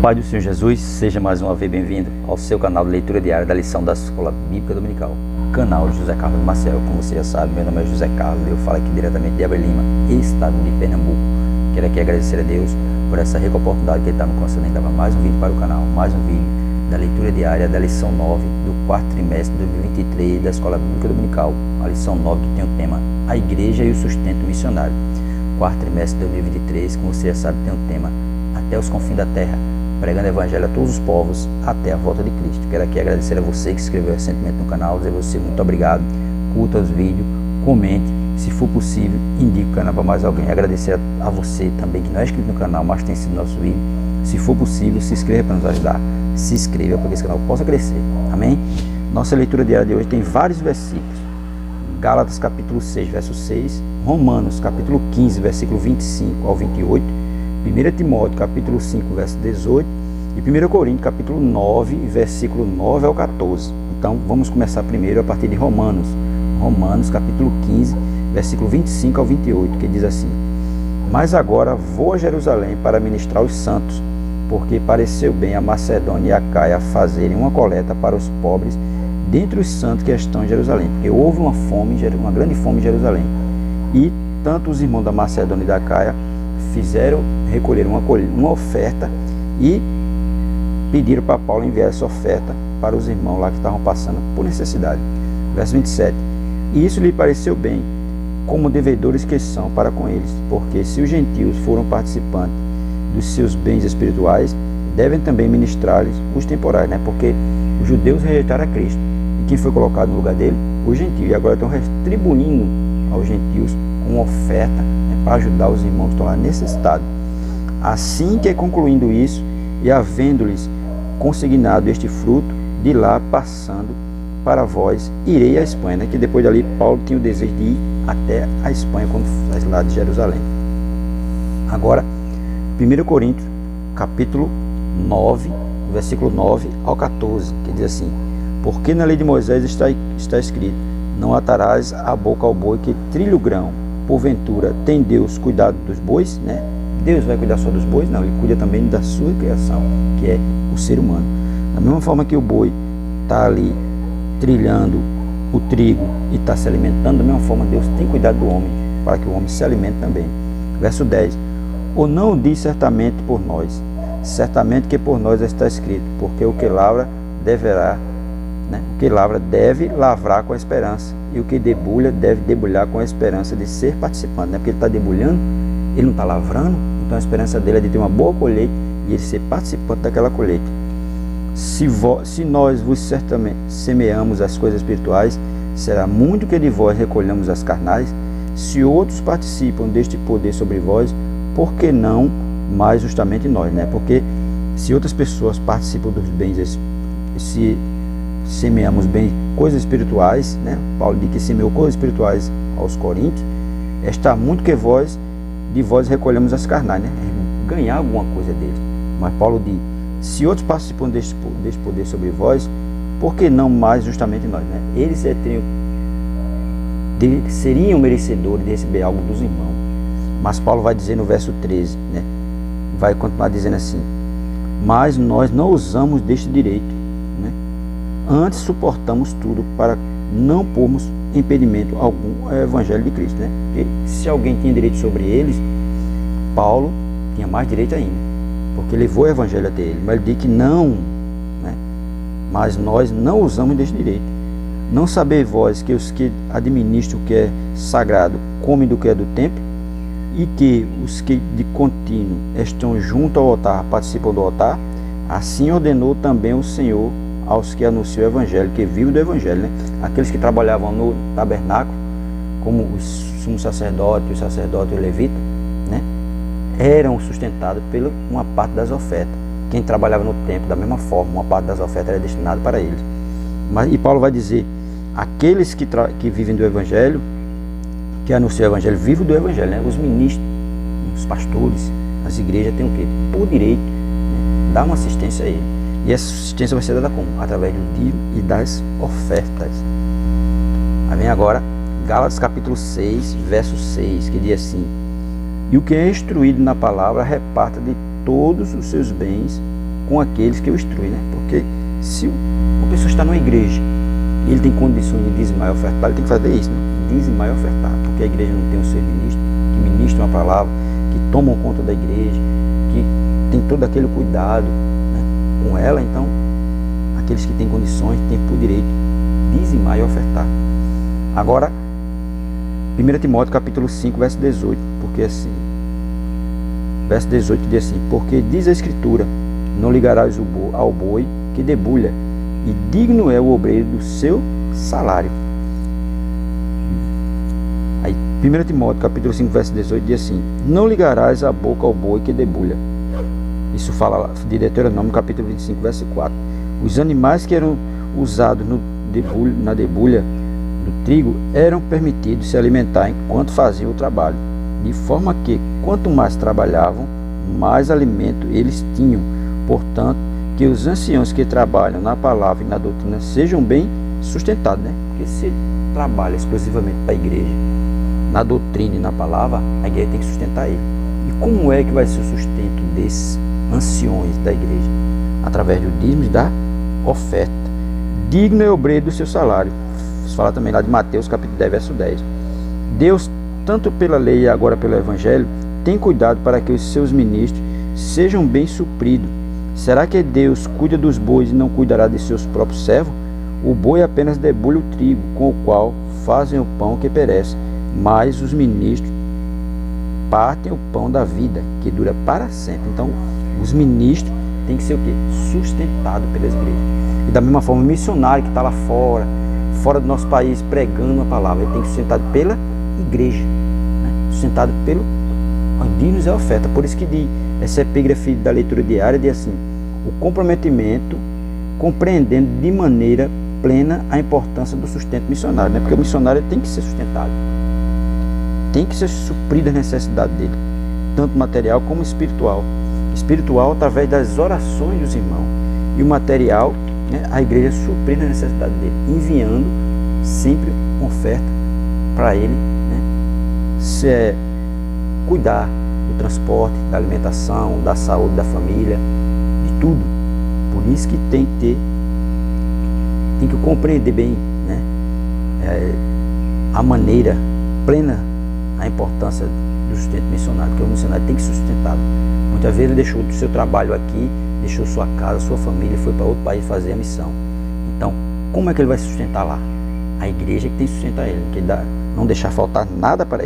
Pai do Senhor Jesus, seja mais uma vez bem-vindo ao seu canal de leitura diária da lição da Escola Bíblica Dominical, canal José Carlos Marcel. Como você já sabe, meu nome é José Carlos e eu falo aqui diretamente de Abreu Lima, estado de Pernambuco. Quero aqui agradecer a Deus por essa rica oportunidade que Ele está me concedendo de gravar mais um vídeo para o canal, mais um vídeo da leitura diária da lição 9 do quarto trimestre de 2023 da Escola Bíblica Dominical, a lição 9 que tem o tema A Igreja e o Sustento Missionário. Quarto trimestre de 2023, como você já sabe, tem o tema Até os Confins da Terra, pregando o Evangelho a todos os povos até a volta de Cristo. Quero aqui agradecer a você que se inscreveu recentemente no canal, dizer a você muito obrigado, curta os vídeos, comente, se for possível, indique o canal para mais alguém. Agradecer a você também que não é inscrito no canal, mas tem sido nosso vídeo. Se for possível, se inscreva para nos ajudar. Se inscreva para que esse canal possa crescer. Amém? Nossa leitura diária de hoje tem vários versículos. Gálatas capítulo 6, verso 6. Romanos capítulo 15, versículo 25 ao 28. 1 Timóteo capítulo 5, verso 18. E 1 Coríntios capítulo 9, versículo 9 ao 14. Então, vamos começar primeiro a partir de Romanos. Romanos capítulo 15, versículo 25 ao 28, que diz assim: Mas agora vou a Jerusalém para ministrar os santos, porque pareceu bem a Macedônia e a Caia fazerem uma coleta para os pobres dentre os santos que estão em Jerusalém, porque houve uma grande fome em Jerusalém. E tanto os irmãos da Macedônia e da Caia recolheram uma oferta e pediram para Paulo enviar essa oferta para os irmãos lá que estavam passando por necessidade. Verso 27. E isso lhe pareceu bem, como devedores que são para com eles, porque se os gentios foram participantes dos seus bens espirituais, devem também ministrar-lhes os temporais, porque os judeus rejeitaram a Cristo. E quem foi colocado no lugar dele? Os gentios. E agora estão retribuindo aos gentios com oferta para ajudar os irmãos que estão lá necessitados. Assim que concluindo isso, e havendo-lhes consignado este fruto, de lá passando para vós, irei à Espanha, que depois dali Paulo tinha o desejo de ir até a Espanha, quando faz lá de Jerusalém. Agora, 1 Coríntios, capítulo 9, versículo 9 ao 14, que diz assim: Porque na lei de Moisés está escrito: Não atarás a boca ao boi que trilha o grão. Porventura, tem Deus cuidado dos bois? Deus vai cuidar só dos bois? Não, Ele cuida também da sua criação, que é o ser humano. Da mesma forma que o boi está ali trilhando o trigo e está se alimentando, da mesma forma Deus tem cuidado do homem, para que o homem se alimente também. Verso 10. Ou não o diz certamente por nós, certamente que por nós está escrito, porque o que lavra o que lavra deve lavrar com a esperança, e o que debulha deve debulhar com a esperança de ser participante, porque ele está debulhando, ele não está lavrando, então a esperança dele é de ter uma boa colheita e ele ser participante daquela colheita. Se nós vos certamente semeamos as coisas espirituais, será muito que de vós recolhamos as carnais. Se outros participam deste poder sobre vós, por que não mais justamente nós? Porque se outras pessoas participam dos bens, se semeamos bem coisas espirituais, Paulo diz que semeou coisas espirituais aos Coríntios, está muito que de vós recolhemos as carnais, ganhar alguma coisa deles. Mas Paulo diz: se outros participam deste poder sobre vós, por que não mais justamente nós? Eles seriam merecedores de receber algo dos irmãos. Mas Paulo vai dizer no verso 13, vai continuar dizendo assim: mas nós não usamos deste direito, antes suportamos tudo para não pormos impedimento algum ao Evangelho de Cristo. Porque se alguém tinha direito sobre eles, Paulo tinha mais direito ainda, porque levou o Evangelho até ele. Mas ele diz que não, mas nós não usamos deste direito. Não sabeis vós que os que administram o que é sagrado comem do que é do templo, e que os que de contínuo estão junto ao altar participam do altar? Assim ordenou também o Senhor aos que anunciam o Evangelho, que vivem do Evangelho. Aqueles que trabalhavam no tabernáculo, como os sumos sacerdotes, os sacerdotes e os levitas, eram sustentados pela uma parte das ofertas. Quem trabalhava no templo, da mesma forma, uma parte das ofertas era destinada para eles. E Paulo vai dizer: aqueles que vivem do Evangelho, que anunciam o Evangelho, vivem do Evangelho. Os ministros, os pastores, as igrejas têm o quê? Por direito, dar uma assistência a ele. E essa assistência vai ser dada como? Através do dízimo e das ofertas. Aí vem agora Gálatas capítulo 6, verso 6, que diz assim: E o que é instruído na palavra reparta de todos os seus bens com aqueles que o instruem, né? Porque se uma pessoa está numa igreja e ele tem condições de dizimar e ofertar, ele tem que fazer isso, né? Dizimar e ofertar, porque a igreja não tem os seus ministros que ministram a palavra, que tomam conta da igreja, que tem todo aquele cuidado, né, com ela. Então aqueles que têm condições têm por direito dizimar e ofertar. Agora 1 Timóteo capítulo 5 verso 18, porque assim, verso 18 diz assim: porque diz a escritura, não ligarás ao boi que debulha, e digno é o obreiro do seu salário. Aí 1 Timóteo capítulo 5 verso 18 diz assim: não ligarás a boca ao boi que debulha. Isso fala de Deuteronômio capítulo 25 verso 4. Os animais que eram usados na debulha do trigo eram permitidos se alimentar enquanto faziam o trabalho, de forma que quanto mais trabalhavam, mais alimento eles tinham. Portanto, que os anciãos que trabalham na palavra e na doutrina sejam bem sustentados, né? Porque se ele trabalha exclusivamente para a igreja, na doutrina e na palavra, a igreja tem que sustentar ele. E como é que vai ser o sustento desses anciões da igreja? Através do dízimo e da oferta. Digno é o obreiro do seu salário. Isso fala também lá de Mateus capítulo 10 verso 10. Deus, tanto pela lei e agora pelo evangelho, tem cuidado para que os seus ministros sejam bem supridos. Será que Deus cuida dos bois e não cuidará de seus próprios servos? O boi apenas debulha o trigo, com o qual fazem o pão que perece, mas os ministros partem o pão da vida, que dura para sempre. Então, os ministros têm que ser o quê? Sustentados pelas igrejas. E da mesma forma, o missionário que está lá fora do nosso país, pregando a palavra, ele tem que ser sustentado pela igreja, né? Sustentado pelo dízimos e a oferta. Por isso que diz, essa epígrafe da leitura diária diz assim: o comprometimento compreendendo de maneira plena a importância do sustento missionário, né? Porque o missionário tem que ser sustentado, tem que ser suprida a necessidade dele, tanto material como espiritual. Espiritual através das orações dos irmãos, e o material, né, a igreja suprindo a necessidade dele, enviando sempre uma oferta para ele, né, cuidar do transporte, da alimentação, da saúde da família, de tudo. Por isso que tem que compreender bem, né, a maneira plena, a importância do sustento missionário, porque o missionário tem que ser sustentado. Muitas vezes ele deixou o seu trabalho aqui, deixou sua casa, sua família, foi para outro país fazer a missão. Então, como é que ele vai se sustentar lá? A igreja que tem que sustentar ele, que não deixar faltar nada para ele.